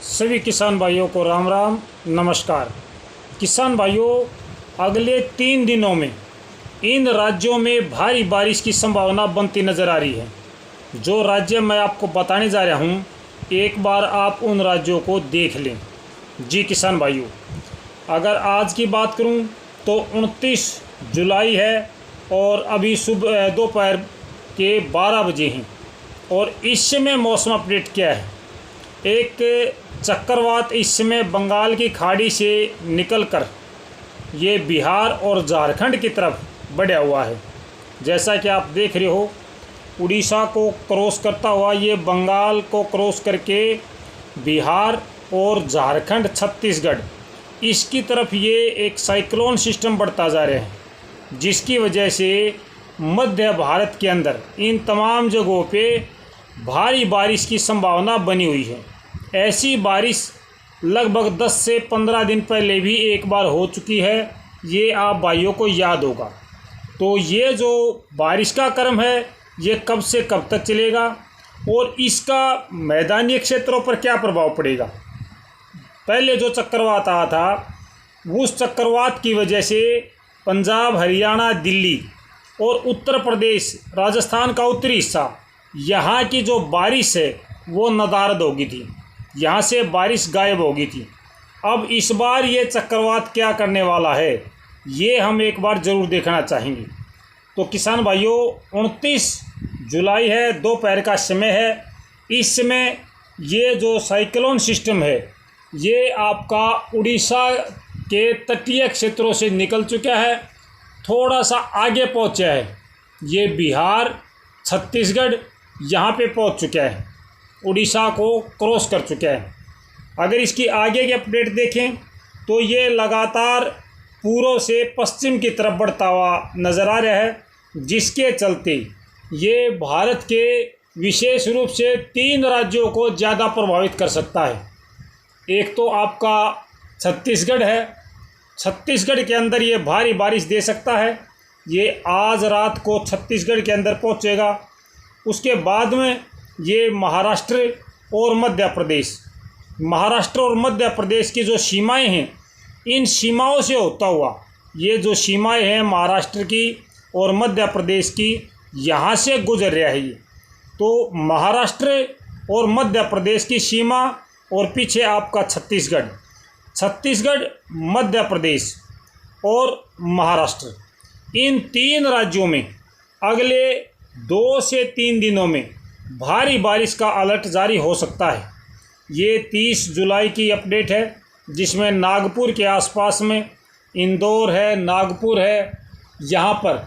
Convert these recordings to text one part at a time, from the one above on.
सभी किसान भाइयों को राम राम नमस्कार। किसान भाइयों, अगले 3 दिनों में इन राज्यों में भारी बारिश की संभावना बनती नज़र आ रही है। जो राज्य मैं आपको बताने जा रहा हूँ, एक बार आप उन राज्यों को देख लें। जी किसान भाइयों, अगर आज की बात करूँ तो 29 जुलाई है और अभी सुबह दोपहर के 12 बजे हैं और इस समय मौसम अपडेट क्या है। एक चक्रवात इस समय बंगाल की खाड़ी से निकलकर ये बिहार और झारखंड की तरफ बढ़ा हुआ है। जैसा कि आप देख रहे हो, उड़ीसा को क्रॉस करता हुआ ये बंगाल को क्रॉस करके बिहार और झारखंड, छत्तीसगढ़, इसकी तरफ ये एक साइक्लोन सिस्टम बढ़ता जा रहा है, जिसकी वजह से मध्य भारत के अंदर इन तमाम जगहों पे भारी बारिश की संभावना बनी हुई है। ऐसी बारिश लगभग 10 से 15 दिन पहले भी एक बार हो चुकी है, ये आप भाइयों को याद होगा। तो ये जो बारिश का क्रम है ये कब से कब तक चलेगा और इसका मैदानी क्षेत्रों पर क्या प्रभाव पड़ेगा। पहले जो चक्रवात आया था, उस चक्रवात की वजह से पंजाब, हरियाणा, दिल्ली और उत्तर प्रदेश, राजस्थान का उत्तरी हिस्सा, यहाँ की जो बारिश है वो नदारद हो गई थी, यहाँ से बारिश गायब हो गई थी। अब इस बार ये चक्रवात क्या करने वाला है, ये हम एक बार ज़रूर देखना चाहेंगे। तो किसान भाइयों, 29 जुलाई है, दोपहर का समय है। इस समय ये जो साइक्लोन सिस्टम है ये आपका उड़ीसा के तटीय क्षेत्रों से निकल चुका है, थोड़ा सा आगे पहुँचा है। ये बिहार, छत्तीसगढ़ यहाँ पे पहुँच चुका है, उड़ीसा को क्रॉस कर चुका है। अगर इसकी आगे की अपडेट देखें तो ये लगातार पूर्व से पश्चिम की तरफ बढ़ता हुआ नज़र आ रहा है, जिसके चलते ये भारत के विशेष रूप से 3 राज्यों को ज़्यादा प्रभावित कर सकता है। एक तो आपका छत्तीसगढ़ है, छत्तीसगढ़ के अंदर ये भारी बारिश दे सकता है। ये आज रात को छत्तीसगढ़ के अंदर पहुंचेगा। उसके बाद में ये महाराष्ट्र और मध्य प्रदेश, महाराष्ट्र और मध्य प्रदेश की जो सीमाएं हैं, इन सीमाओं से होता हुआ ये जो सीमाएं हैं महाराष्ट्र की और मध्य प्रदेश की, यहाँ से गुजर रहा है ये। तो महाराष्ट्र और मध्य प्रदेश की सीमा और पीछे आपका छत्तीसगढ़, छत्तीसगढ़, मध्य प्रदेश और महाराष्ट्र, इन 3 राज्यों में अगले 2 से 3 दिनों में भारी बारिश का अलर्ट जारी हो सकता है। ये 30 जुलाई की अपडेट है, जिसमें नागपुर के आसपास में इंदौर है, नागपुर है, यहाँ पर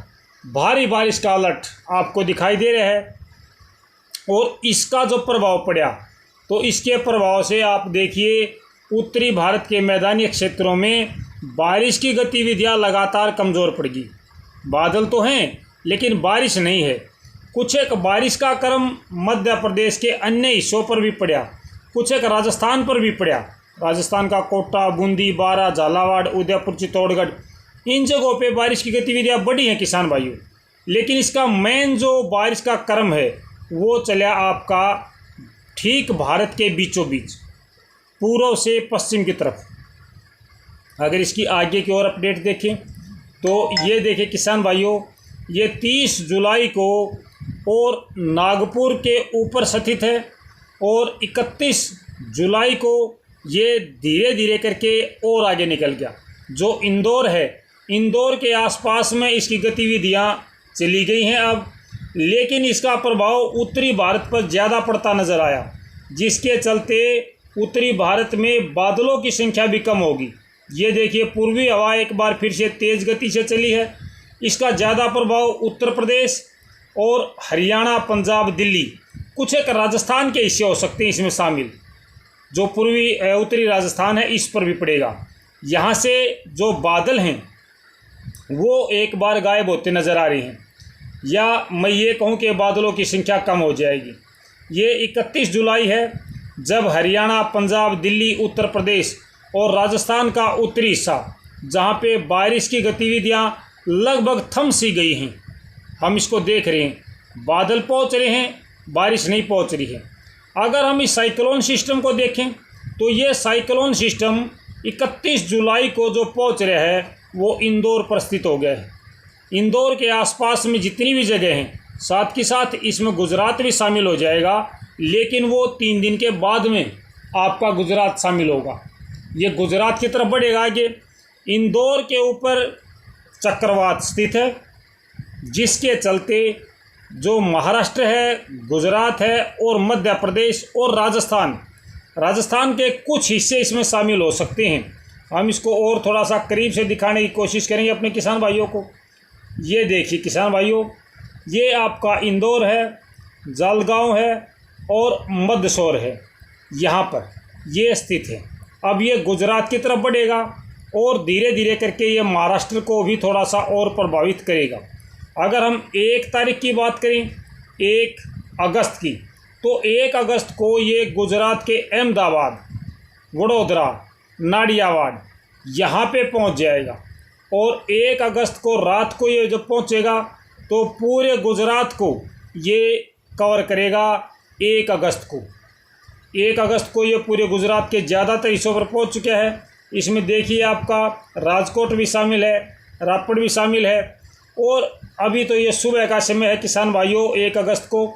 भारी बारिश का अलर्ट आपको दिखाई दे रहा है। और इसका जो प्रभाव पड़ा, तो इसके प्रभाव से आप देखिए उत्तरी भारत के मैदानी क्षेत्रों में बारिश की गतिविधियाँ लगातार कमज़ोर पड़ गई। बादल तो हैं लेकिन बारिश नहीं है। कुछ एक बारिश का क्रम मध्य प्रदेश के अन्य हिस्सों पर भी पड़ा, कुछ एक राजस्थान पर भी पड़ा। राजस्थान का कोटा, बूंदी, बारां, झालावाड़, उदयपुर, चित्तौड़गढ़, इन जगहों पे बारिश की गतिविधियां बढ़ी हैं किसान भाइयों। लेकिन इसका मेन जो बारिश का क्रम है वो चला आपका ठीक भारत के बीचों बीच, पूर्व से पश्चिम की तरफ। अगर इसकी आगे की ओर अपडेट देखें तो ये देखें किसान भाइयों, ये 30 जुलाई को और नागपुर के ऊपर स्थित है और 31 जुलाई को ये धीरे धीरे करके और आगे निकल गया। जो इंदौर है, इंदौर के आसपास में इसकी गतिविधियां चली गई हैं अब, लेकिन इसका प्रभाव उत्तरी भारत पर ज़्यादा पड़ता नज़र आया, जिसके चलते उत्तरी भारत में बादलों की संख्या भी कम होगी। ये देखिए पूर्वी हवा एक बार फिर से तेज़ गति से चली है। इसका ज़्यादा प्रभाव उत्तर प्रदेश और हरियाणा, पंजाब, दिल्ली, कुछ एक राजस्थान के हिस्से हो सकते हैं इसमें शामिल। जो पूर्वी उत्तरी राजस्थान है इस पर भी पड़ेगा। यहाँ से जो बादल हैं वो एक बार गायब होते नज़र आ रहे हैं, या मैं ये कहूँ कि बादलों की संख्या कम हो जाएगी। ये 31 जुलाई है जब हरियाणा, पंजाब, दिल्ली, उत्तर प्रदेश और राजस्थान का उत्तरी हिस्सा, जहाँ पे बारिश की गतिविधियाँ लगभग थम सी गई हैं, हम इसको देख रहे हैं। बादल पहुँच रहे हैं, बारिश नहीं पहुँच रही है। अगर हम इस साइक्लोन सिस्टम को देखें तो ये साइक्लोन सिस्टम 31 जुलाई को जो पहुंच रहा है वो इंदौर पर स्थित हो गया है। इंदौर के आसपास में जितनी भी जगह हैं, साथ के साथ इसमें गुजरात भी शामिल हो जाएगा, लेकिन वो 3 दिन के बाद में आपका गुजरात शामिल होगा। ये गुजरात की तरफ बढ़ेगा आगे। इंदौर के ऊपर चक्रवात स्थित है, जिसके चलते जो महाराष्ट्र है, गुजरात है और मध्य प्रदेश और राजस्थान के कुछ हिस्से इसमें शामिल हो सकते हैं। हम इसको और थोड़ा सा करीब से दिखाने की कोशिश करेंगे अपने किसान भाइयों को। ये देखिए किसान भाइयों, ये आपका इंदौर है, जलगांव है और मंदसौर है, यहाँ पर ये स्थित है। अब ये गुजरात की तरफ बढ़ेगा और धीरे धीरे करके ये महाराष्ट्र को भी थोड़ा सा और प्रभावित करेगा। अगर हम 1 तारीख की बात करें, 1 अगस्त की, तो 1 अगस्त को ये गुजरात के अहमदाबाद, वडोदरा, नाडियावाड यहाँ पे पहुँच जाएगा और 1 अगस्त को रात को ये जब पहुँचेगा तो पूरे गुजरात को ये कवर करेगा। 1 अगस्त को ये पूरे गुजरात के ज़्यादातर हिस्सों पर पहुँच चुका है। इसमें देखिए आपका राजकोट भी शामिल है, रापड़ भी शामिल है। और अभी तो ये सुबह का समय है किसान भाइयों 1 अगस्त को।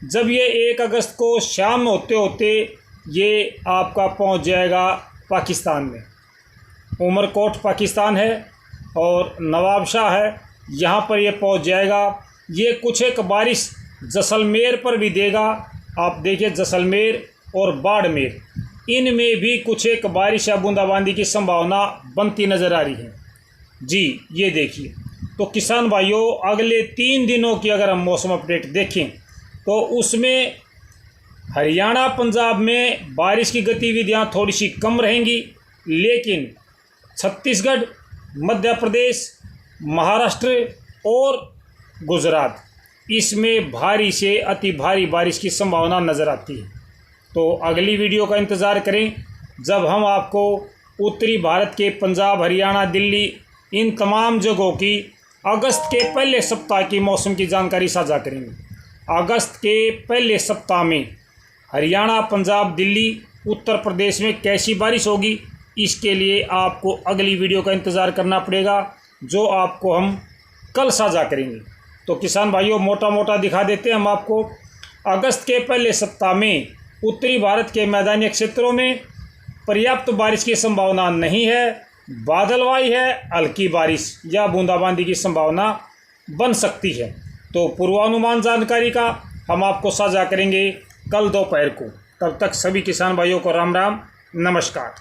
जब ये 1 अगस्त को शाम होते होते ये आपका पहुंच जाएगा पाकिस्तान में। उमरकोट पाकिस्तान है और नवाबशाह है, यहाँ पर ये पहुंच जाएगा। ये कुछ एक बारिश जैसलमेर पर भी देगा। आप देखिए जैसलमेर और बाड़मेर, इनमें भी कुछ एक बारिश या बूंदाबांदी की संभावना बनती नज़र आ रही है जी। ये देखिए, तो किसान भाइयों अगले 3 दिनों की अगर हम मौसम अपडेट देखें तो उसमें हरियाणा पंजाब में बारिश की गतिविधियां थोड़ी सी कम रहेंगी, लेकिन छत्तीसगढ़, मध्य प्रदेश, महाराष्ट्र और गुजरात, इसमें भारी से अति भारी बारिश की संभावना नज़र आती है। तो अगली वीडियो का इंतज़ार करें, जब हम आपको उत्तरी भारत के पंजाब, हरियाणा, दिल्ली, इन तमाम जगहों की अगस्त के पहले सप्ताह की मौसम की जानकारी साझा करेंगे। अगस्त के पहले सप्ताह में हरियाणा, पंजाब, दिल्ली, उत्तर प्रदेश में कैसी बारिश होगी, इसके लिए आपको अगली वीडियो का इंतज़ार करना पड़ेगा, जो आपको हम कल साझा करेंगे। तो किसान भाइयों मोटा मोटा दिखा देते हैं हम आपको। अगस्त के पहले सप्ताह में उत्तरी भारत के मैदानी क्षेत्रों में पर्याप्त बारिश की संभावना नहीं है, बादलवाई है, हल्की बारिश या बूंदाबांदी की संभावना बन सकती है। तो पूर्वानुमान जानकारी का हम आपको साझा करेंगे कल दोपहर को। तब तक सभी किसान भाइयों को राम राम, नमस्कार।